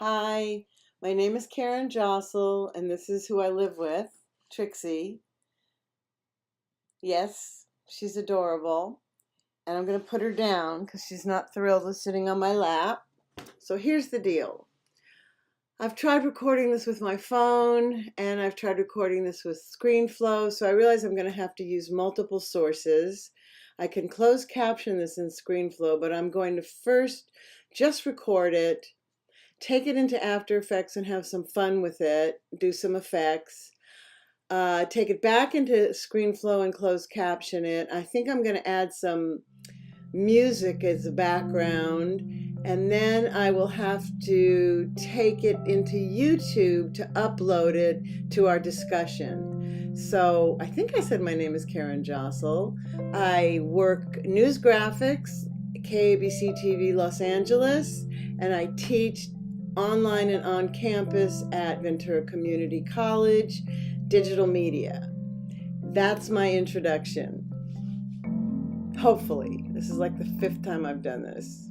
Hi, my name is Karen Jossel, and this is who I live with, Trixie. Yes, she's adorable, and I'm going to put her down because she's not thrilled with sitting on my lap. So here's the deal. I've tried recording this with my phone, and I've tried recording this with ScreenFlow, so I realize I'm going to have to use multiple sources. I can close caption this in ScreenFlow, but I'm going to first just record it, take it into After Effects and have some fun with it, do some effects, take it back into ScreenFlow and close caption it. I think I'm going to add some music as a background, and then I will have to take it into YouTube to upload it to our discussion. So I think I said my name is Karen Jossel. I work news graphics, KABC TV Los Angeles, and I teach online and on campus at Ventura Community College, digital media. That's my introduction. Hopefully. This is like the 5th time I've done this.